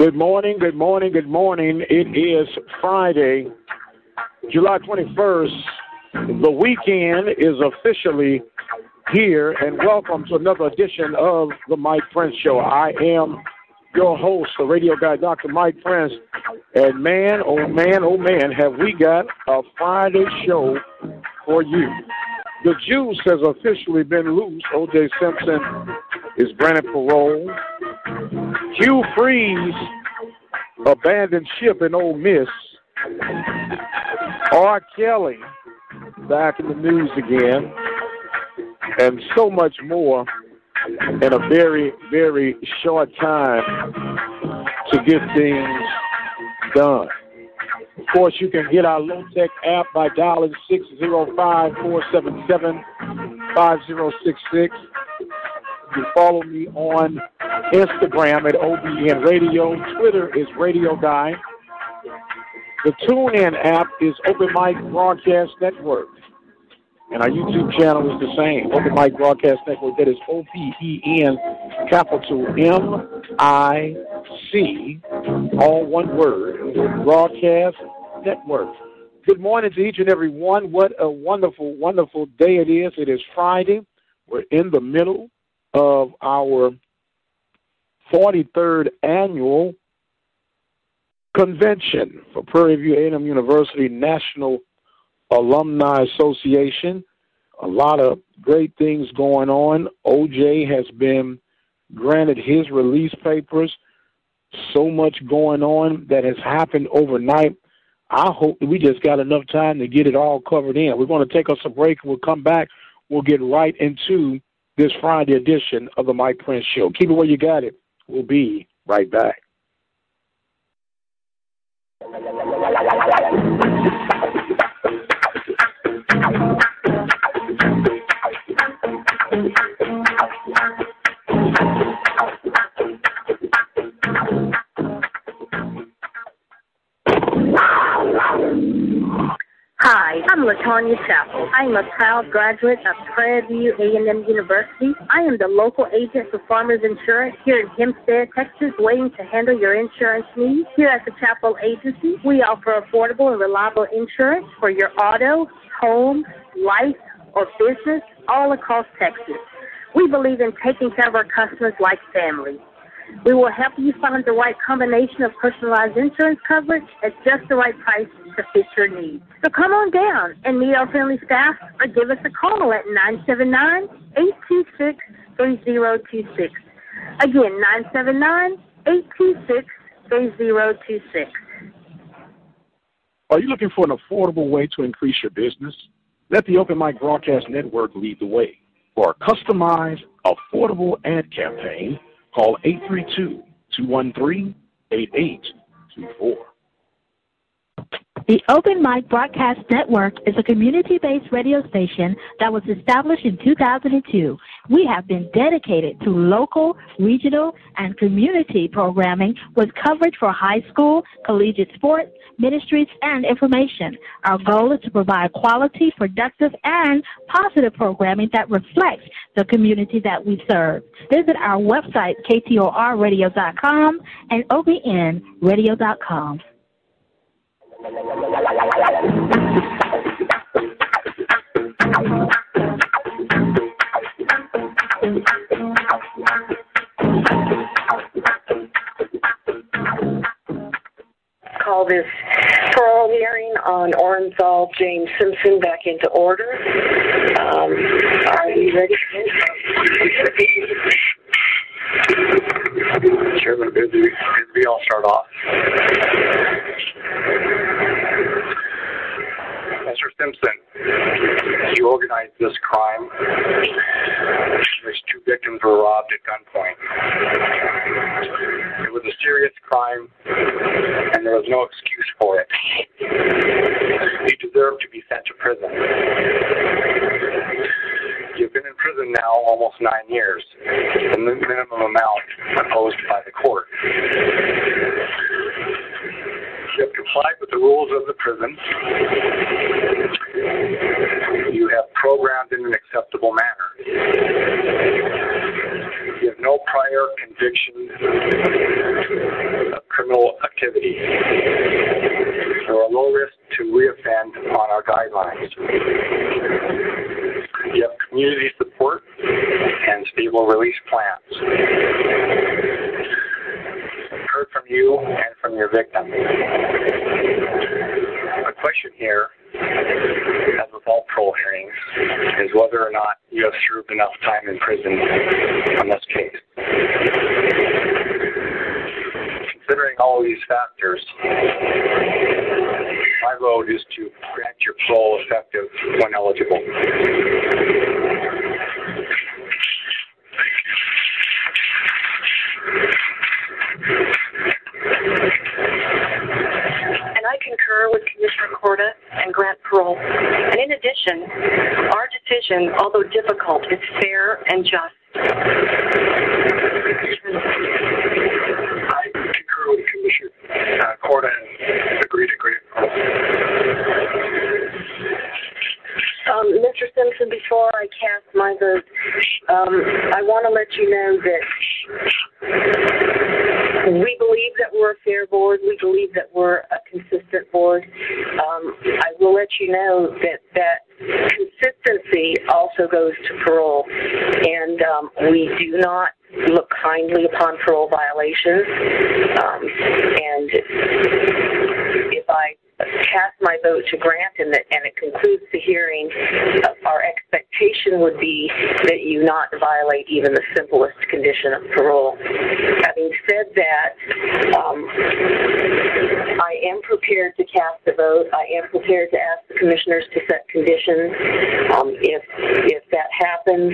Good morning, good morning, good morning. It is Friday, July 21st. The weekend is officially here, and welcome to another edition of the Mike Prince Show. I am your host, the radio guy, Dr. Mike Prince. And man, oh man, have we got a Friday show for you. The juice has officially been loose. O.J. Simpson is granted parole. Hugh Freeze abandoned ship in Ole Miss. Kelley back in the news again. And so much more in a very, very short time to get things done. Of course, you can get our low-tech app by dialing 605-477-5066. You can follow me on Instagram at OBN-Radio. Twitter is Radio Guy. The TuneIn app is Open Mic Broadcast Network. And our YouTube channel is the same, Open Mic Broadcast Network. That is OPEN, capital M-I-C, all one word, Broadcast Network. Good morning to each and every one. What a wonderful, wonderful day it is. It is Friday. We're in the middle of our 43rd annual convention for Prairie View A&M University National Alumni Association. A lot of great things going on. OJ has been granted his release papers. So much going on that has happened overnight. I hope that we just got enough time to get it all covered in. We're going to take us a break. We'll come back. We'll get right into this Friday edition of the Mike Prince Show. Keep it where you got it. We'll be right back. Hi, I'm LaTanya Chappell. I am a proud graduate of Prairie View A&M University. I am the local agent for Farmers Insurance here in Hempstead, Texas, waiting to handle your insurance needs. Here at the Chappell Agency, we offer affordable and reliable insurance for your auto, home, life, or business all across Texas. We believe in taking care of our customers like family. We will help you find the right combination of personalized insurance coverage at just the right price to fit your needs. So come on down and meet our friendly staff or give us a call at 979-826-3026. Again, 979-826-3026. Are you looking for an affordable way to increase your business? Let the Open Mic Broadcast Network lead the way. For a customized, affordable ad campaign, call 832-213-8824. The Open Mic Broadcast Network is a community-based radio station that was established in 2002. We have been dedicated to local, regional, and community programming with coverage for high school, collegiate sports, ministries, and information. Our goal is to provide quality, productive, and positive programming that reflects the community that we serve. Visit our website, KTORradio.com and OBNRadio.com. Call this parole hearing on Orenthal James Simpson back into order. Are you ready? Chairman Busby, I'll start off. Mr. Simpson, you organized this crime. These two victims were robbed at gunpoint. It was a serious crime, and there was no excuse for it. You deserve to be sent to prison. You've been in prison now almost 9 years, the minimum amount imposed by the court. You have complied with the rules of the prison. You have programmed in an acceptable manner. You have no prior conviction of activity. You are low risk to reoffend on our guidelines. You have community support and stable release plans. I've heard from you and from your victim. The question here, as with all parole hearings, is whether or not you have served enough time in prison on this case. Considering all of these factors, my vote is to grant your parole effective when eligible. And I concur with Commissioner Corda and grant parole. And in addition, our decision, although difficult, is fair and just. I concur with Commissioner Corda and agree to grant parole. Mr. Simpson, before I cast my vote, I want to let you know that we believe that we're a fair board. We believe that we're a consistent board. I will let you know that consistency also goes to parole, and we do not look kindly upon parole violations. And if I cast my vote to grant and it concludes the hearing, our expectation would be that you not violate even the simplest condition of parole. Having said that, I am prepared to cast a vote. I am prepared to ask the commissioners to set conditions. If that happens,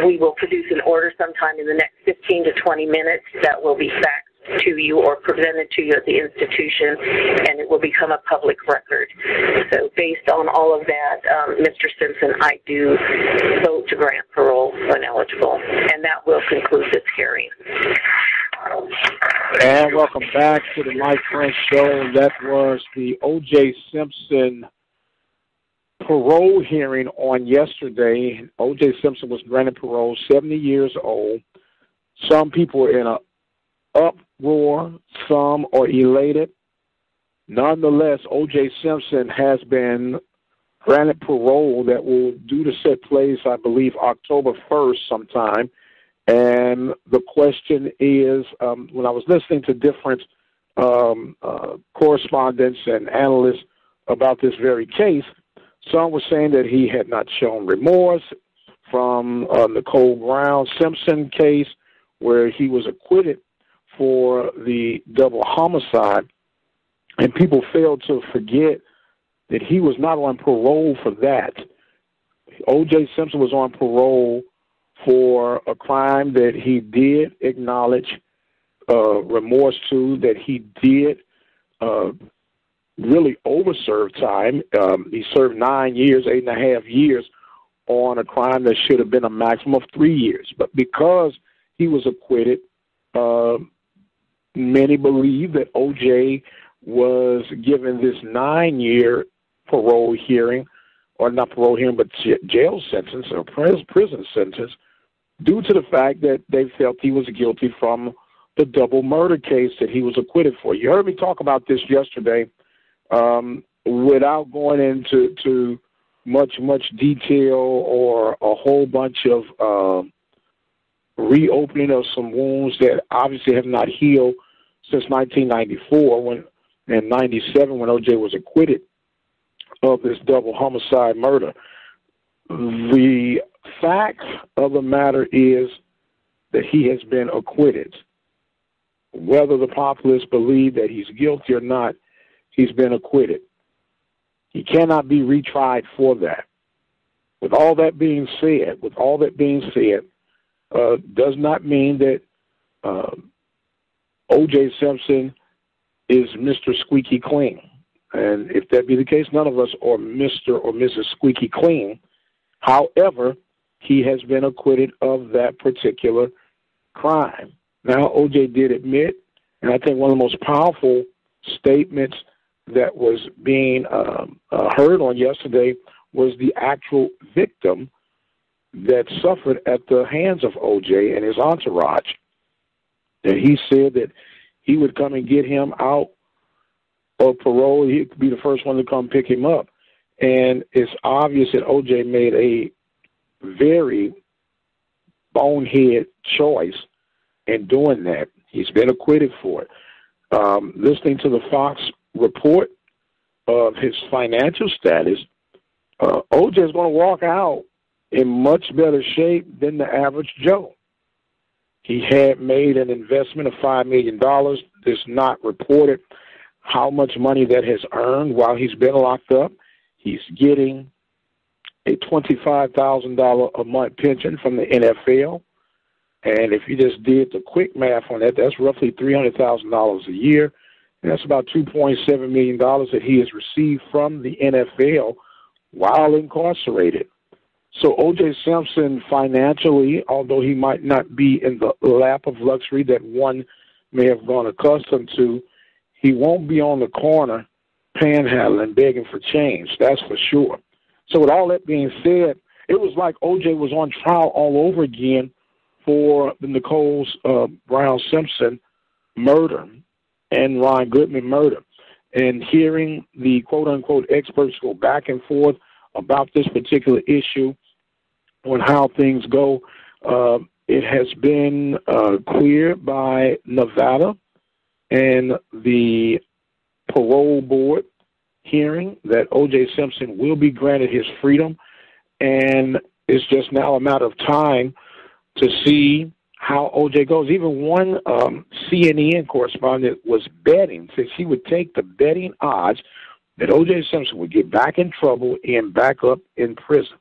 we will produce an order sometime in the next 15 to 20 minutes that will be faxed to you or presented to you at the institution, and it will become a public record. So based on all of that, Mr. Simpson, I do vote to grant parole when eligible, and that will conclude this hearing. And welcome back to the Mike French Show. That was the O.J. Simpson parole hearing on yesterday. O.J. Simpson was granted parole, 70 years old. Some people are in a uproar, some are elated. Nonetheless, O.J. Simpson has been granted parole that will due to set place, I believe, October 1st sometime. And the question is, when I was listening to different correspondents and analysts about this very case, some were saying that he had not shown remorse from Nicole Brown Simpson case, where he was acquitted for the double homicide, and people failed to forget that he was not on parole for that. O.J. Simpson was on parole for a crime that he did acknowledge remorse to, that he did really over-serve time. He served 9 years, 8.5 years on a crime that should have been a maximum of 3 years. But because he was acquitted, many believe that O.J. was given this 9-year parole hearing, or not parole hearing, but jail sentence or prison sentence, due to the fact that they felt he was guilty from the double murder case that he was acquitted for. You heard me talk about this yesterday without going into much detail or a whole bunch of reopening of some wounds that obviously have not healed since 1994 and 97 when O.J. was acquitted of this double homicide murder. The fact of the matter is that he has been acquitted. Whether the populace believe that he's guilty or not, he's been acquitted. He cannot be retried for that. With all that being said, does not mean that O.J. Simpson is Mr. Squeaky Clean. And if that be the case, none of us are Mr. or Mrs. Squeaky Clean. However, he has been acquitted of that particular crime. Now, O.J. did admit, and I think one of the most powerful statements that was being heard on yesterday was the actual victim that suffered at the hands of O.J. and his entourage. And he said that he would come and get him out of parole. He could be the first one to come pick him up. And it's obvious that O.J. made a very bonehead choice in doing that. He's been acquitted for it. Listening to the Fox report of his financial status, O.J. is going to walk out in much better shape than the average Joe. He had made an investment of $5 million. It's not reported how much money that has earned while he's been locked up. He's getting a $25,000 a month pension from the NFL. And if you just did the quick math on that, that's roughly $300,000 a year. And that's about $2.7 million that he has received from the NFL while incarcerated. So O.J. Simpson financially, although he might not be in the lap of luxury that one may have gone accustomed to, he won't be on the corner panhandling, begging for change. That's for sure. So with all that being said, it was like O.J. was on trial all over again for the Nicole Brown Simpson murder and Ron Goodman murder. And hearing the quote-unquote experts go back and forth about this particular issue on how things go, it has been cleared by Nevada and the parole board hearing that O.J. Simpson will be granted his freedom, and it's just now a matter of time to see how O.J. goes. Even one CNN correspondent was betting, said she would take the betting odds that O.J. Simpson would get back in trouble and back up in prison.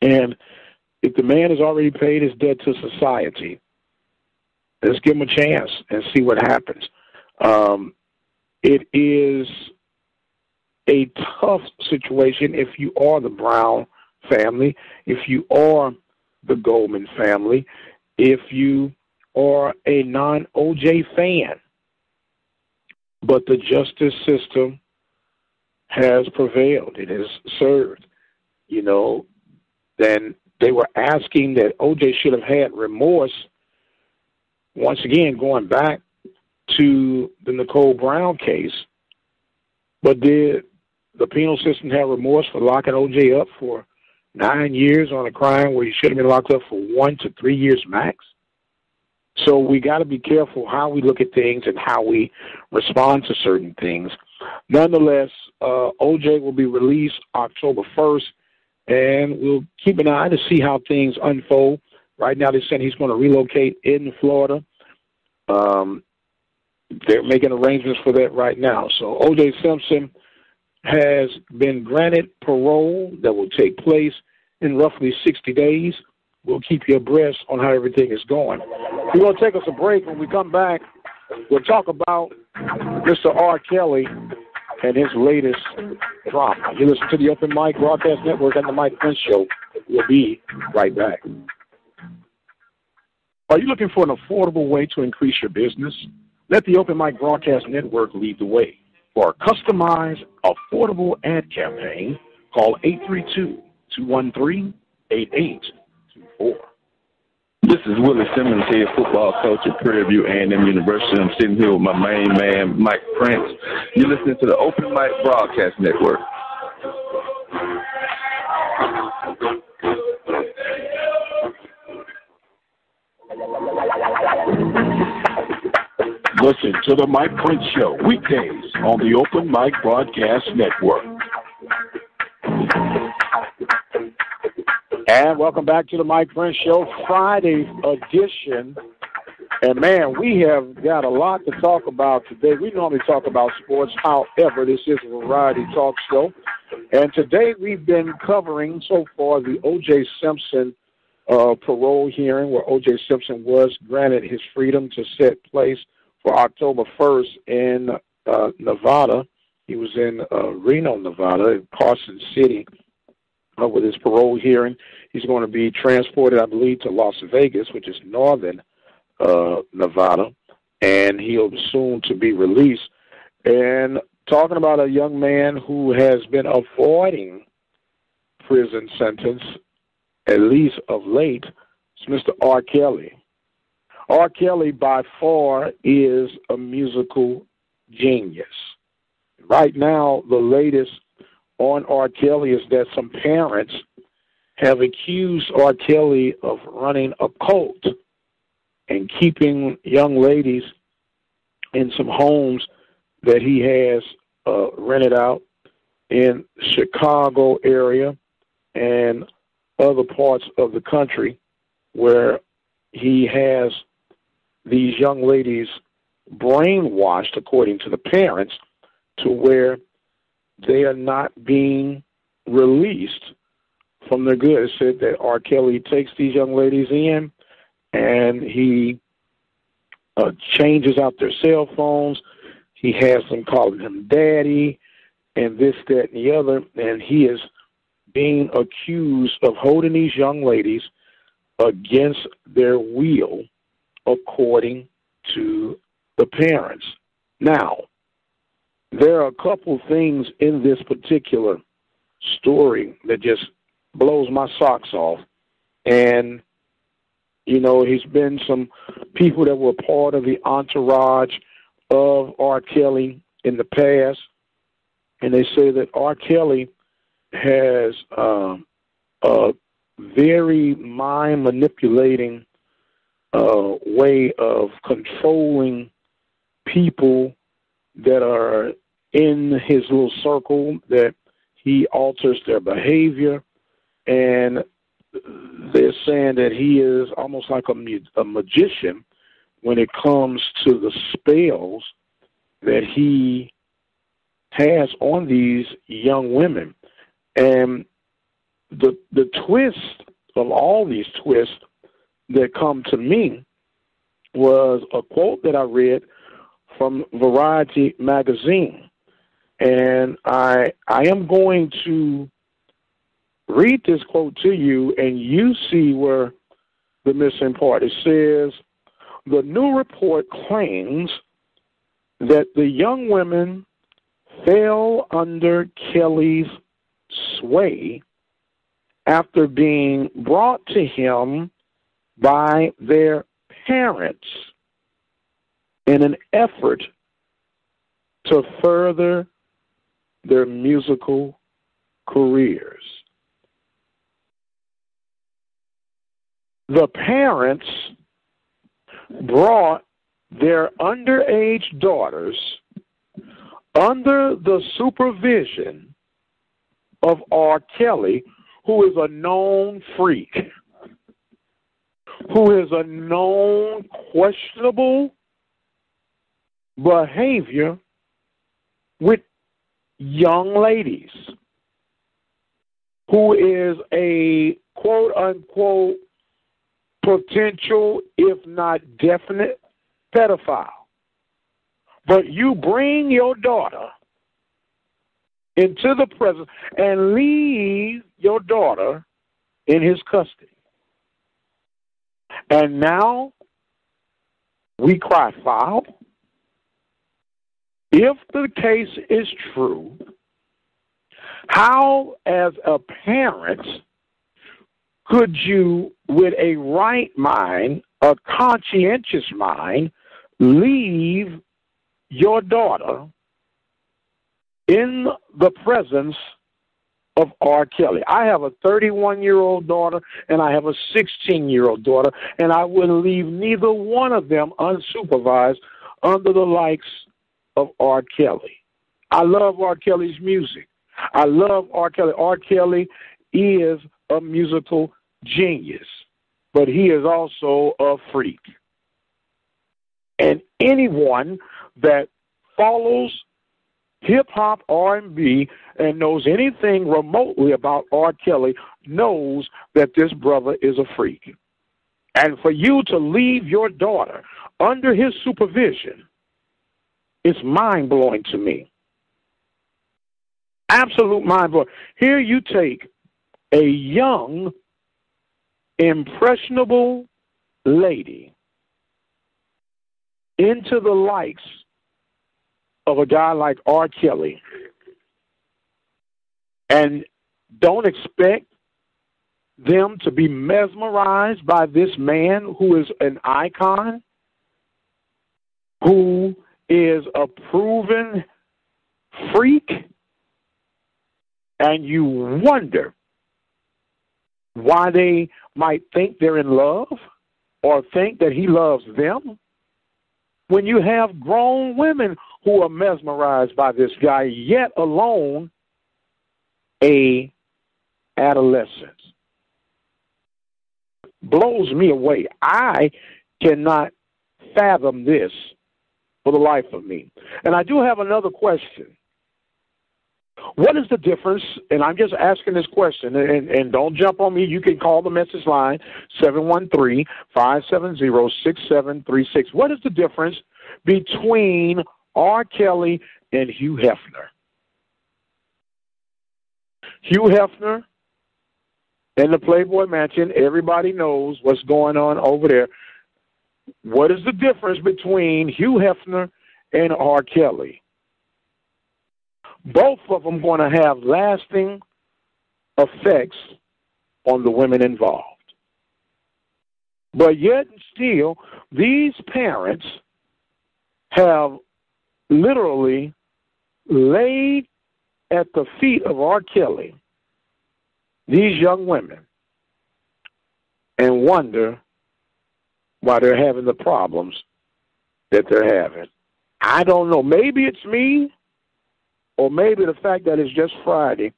And if the man has already paid his debt to society, let's give him a chance and see what happens. It is a tough situation if you are the Brown family, if you are the Goldman family, if you are a non-O.J. fan. But the justice system has prevailed. It has served. You know, then they were asking that O.J. should have had remorse. Once again, going back to the Nicole Brown case, but did the penal system have remorse for locking O.J. up for 9 years on a crime where he should have been locked up for 1 to 3 years max? So we got to be careful how we look at things and how we respond to certain things. Nonetheless, O.J. will be released October 1st, and we'll keep an eye to see how things unfold. Right now, they're saying he's going to relocate in Florida. They're making arrangements for that right now. So O.J. Simpson has been granted parole that will take place in roughly 60 days. We'll keep you abreast on how everything is going. We're going to take us a break. When we come back, we'll talk about Mr. R. Kelley and his latest drama. You listen to the Open Mic Broadcast Network and the Mike Prince Show. We'll be right back. Are you looking for an affordable way to increase your business? Let the Open Mic Broadcast Network lead the way. For a customized, affordable ad campaign, call 832-213-8824. This is Willie Simmons, head football coach at Prairie View A&M University. I'm sitting here with my main man, Mike Prince. You're listening to the Open Mic Broadcast Network. Listen to the Mike Prince Show weekdays on the Open Mic Broadcast Network. And welcome back to the Mike Prince Show, Friday edition. And, man, we have got a lot to talk about today. We normally talk about sports. However, this is a variety talk show. And today we've been covering so far the O.J. Simpson parole hearing, where O.J. Simpson was granted his freedom to set place for October 1st in Nevada. He was in Reno, Nevada, Carson City, with his parole hearing. He's going to be transported, I believe, to Las Vegas, which is northern Nevada, and he'll soon to be released. And talking about a young man who has been avoiding prison sentence, at least of late, is Mr. R. Kelley. R. Kelley by far is a musical genius. Right now, the latest on R. Kelley is that some parents have accused R. Kelley of running a cult and keeping young ladies in some homes that he has rented out in Chicago area and other parts of the country where he has these young ladies brainwashed, according to the parents, to where they are not being released from their goods. It said that R. Kelley takes these young ladies in and he changes out their cell phones. He has them calling him daddy and this, that, and the other. And he is being accused of holding these young ladies against their will, according to the parents. Now, there are a couple things in this particular story that just blows my socks off. And, you know, he's been some people that were part of the entourage of R. Kelley in the past, and they say that R. Kelley has a very mind-manipulating way of controlling people that are in his little circle, that he alters their behavior, and they're saying that he is almost like a magician when it comes to the spells that he has on these young women. And the twist of all these twists that come to me was a quote that I read from Variety magazine. And I am going to read this quote to you, and you see where the missing part. It says, the new report claims that the young women fell under Kelley's sway after being brought to him by their parents in an effort to further their musical careers. The parents brought their underage daughters under the supervision of R. Kelley, who is a known freak, who is a known questionable behavior with young ladies, who is a quote-unquote potential, if not definite, pedophile. But you bring your daughter into the presence and leave your daughter in his custody. And now we cry foul. If the case is true, how, as a parent, could you, with a right mind, a conscientious mind, leave your daughter in the presence of R. Kelley? I have a 31-year-old daughter and I have a 16-year-old daughter, and I wouldn't leave neither one of them unsupervised under the likes of R. Kelley. I love R. Kelley's music. I love R. Kelley. R. Kelley is a musical genius, but he is also a freak. And anyone that follows hip-hop, R&B, and knows anything remotely about R. Kelley knows that this brother is a freak. And for you to leave your daughter under his supervision is mind-blowing to me. Absolute mind-blowing. Here you take a young, impressionable lady into the likes of a guy like R. Kelley and don't expect them to be mesmerized by this man who is an icon, who is a proven freak, and you wonder why they might think they're in love or think that he loves them, when you have grown women who are mesmerized by this guy, yet alone a adolescent. Blows me away. I cannot fathom this for the life of me. And I do have another question. What is the difference, and I'm just asking this question, and don't jump on me. You can call the message line, 713-570-6736. What is the difference between R. Kelley and Hugh Hefner? Hugh Hefner in the Playboy Mansion, everybody knows what's going on over there. What is the difference between Hugh Hefner and R. Kelley? Both of them going to have lasting effects on the women involved. But yet and still, these parents have literally laid at the feet of R. Kelley these young women and wonder why they're having the problems that they're having. I don't know. Maybe it's me, or maybe the fact that it's just Friday,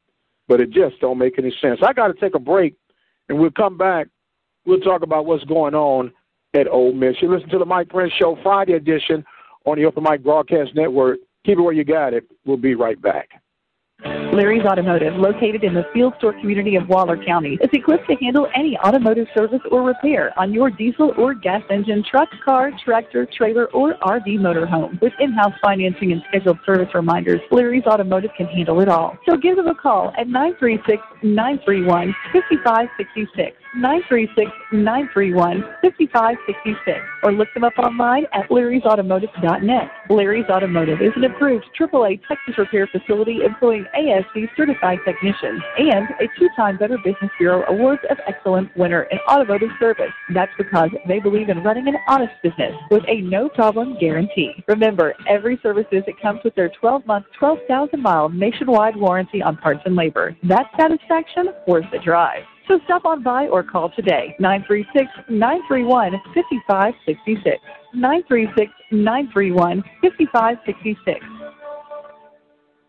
but it just don't make any sense. I got to take a break, and we'll come back. We'll talk about what's going on at Ole Miss. You listen to the Mike Prince Show, Friday edition on the Open Mic Broadcast Network. Keep it where you got it. We'll be right back. Larry's Automotive, located in the Field Store community of Waller County, is equipped to handle any automotive service or repair on your diesel or gas engine, truck, car, tractor, trailer, or RV motorhome. With in-house financing and scheduled service reminders, Larry's Automotive can handle it all. So give them a call at 936-931-5566. 936-931-5566, or look them up online at larrysautomotive.net. Larry's Automotive is an approved AAA Texas repair facility employing ASC certified technicians and a 2-time Better Business Bureau Awards of Excellence winner in automotive service. That's because they believe in running an honest business with a no-problem guarantee. Remember, every service visit comes with their 12-month, 12,000-mile nationwide warranty on parts and labor. That satisfaction worth the drive. So stop on by or call today, 936-931-5566, 936-931-5566.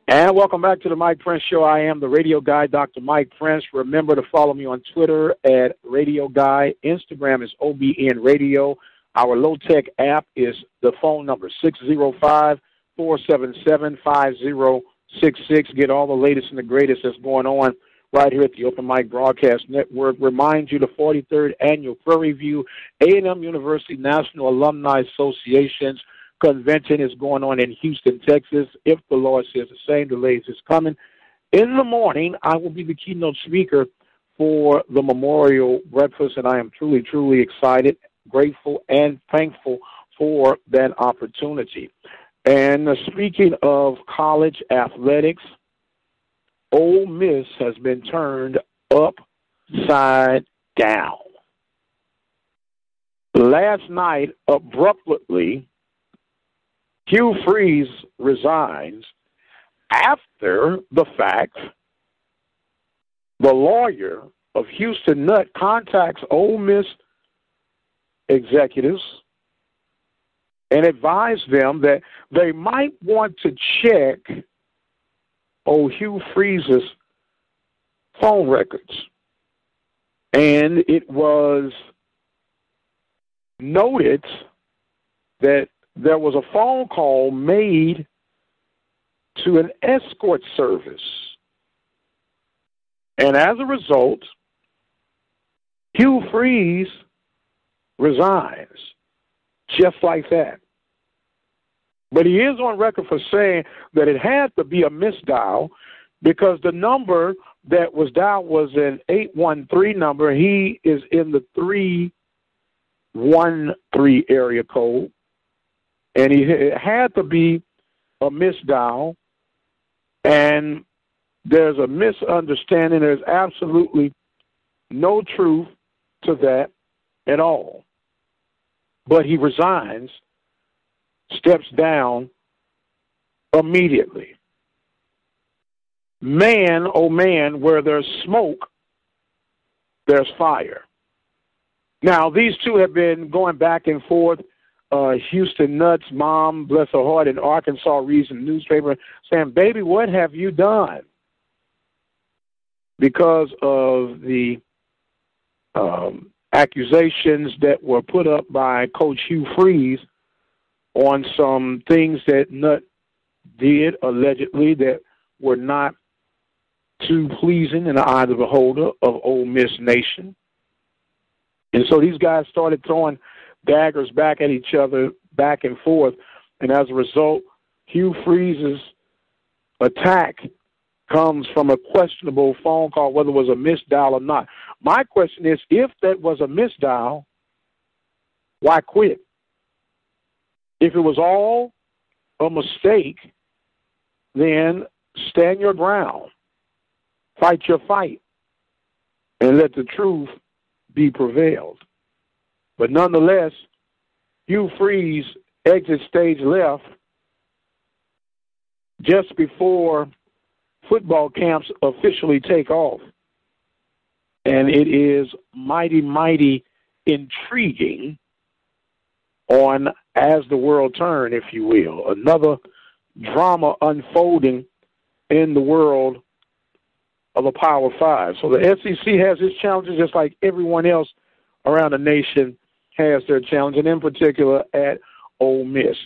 And welcome back to the Mike Prince Show. I am the radio guy, Dr. Mike Prince. Remember to follow me on Twitter at Radio Guy. Instagram is OBN-Radio. Our low-tech app is the phone number, 605-477-5066. Get all the latest and the greatest that's going on right here at the Open Mic Broadcast Network. Remind you the 43rd Annual Prairie View A&M University National Alumni Association's convention is going on in Houston, Texas. If the Lord says the same, delays is coming. In the morning, I will be the keynote speaker for the memorial breakfast, and I am truly, truly excited, grateful, and thankful for that opportunity. And speaking of college athletics, Ole Miss has been turned upside down. Last night, abruptly, Hugh Freeze resigns after the fact the lawyer of Houston Nutt contacts Ole Miss executives and advised them that they might want to check Hugh Freeze's phone records. And it was noted that there was a phone call made to an escort service. And as a result, Hugh Freeze resigns just like that. But he is on record for saying that it had to be a misdial because the number that was dialed was an 813 number. He is in the 313 area code. And it had to be a misdial. And there's a misunderstanding. There's absolutely no truth to that at all. But he resigns, steps down immediately. Man, oh man, where there's smoke, there's fire. Now, these two have been going back and forth. Houston Nutt's mom, bless her heart, in Arkansas reads in the newspaper saying, "Baby, what have you done?" Because of the accusations that were put up by Coach Hugh Freeze on some things that Nutt did, allegedly, that were not too pleasing in the eyes of the beholder of Ole Miss Nation. And so these guys started throwing daggers back at each other, back and forth, and as a result, Hugh Freeze's attack comes from a questionable phone call, whether it was a misdial or not. My question is, if that was a misdial, why quit? If it was all a mistake, then stand your ground, fight your fight, and let the truth be prevailed. But nonetheless, Hugh Freeze exits stage left just before football camps officially take off. And it is mighty, mighty intriguing on As the World Turns, if you will. Another drama unfolding in the world of the Power Five. So the SEC has its challenges just like everyone else around the nation has their challenge, and in particular at Ole Miss.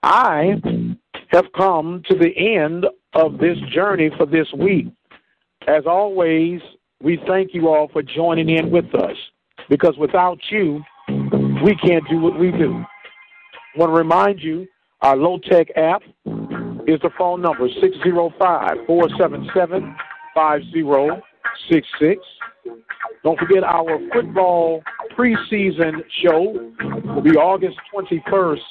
I have come to the end of this journey for this week. As always, we thank you all for joining in with us, because without you, we can't do what we do. I want to remind you, our low-tech app is the phone number, 605-477-5066. Don't forget our football preseason show will be August 21st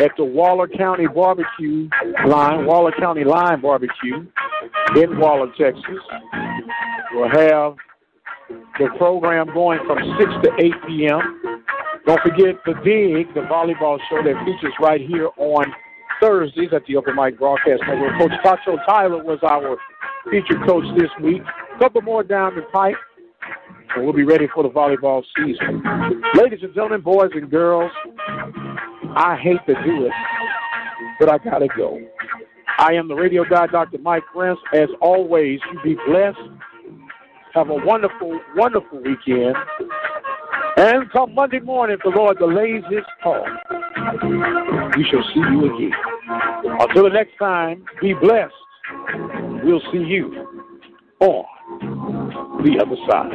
at the Waller County Line Barbecue in Waller, Texas. We'll have the program going from 6 to 8 p.m. Don't forget the Dig, the volleyball show that features right here on Thursdays at the Open Mic Broadcast Network. Coach Tacho Tyler was our featured coach this week. A couple more down the pipe, and we'll be ready for the volleyball season. Ladies and gentlemen, boys and girls, I hate to do it, but I got to go. I am the radio guy, Dr. Mike Prince. As always, you be blessed. Have a wonderful, wonderful weekend. And come Monday morning, if the Lord delays his call, we shall see you again. Until the next time, be blessed. We'll see you on the other side.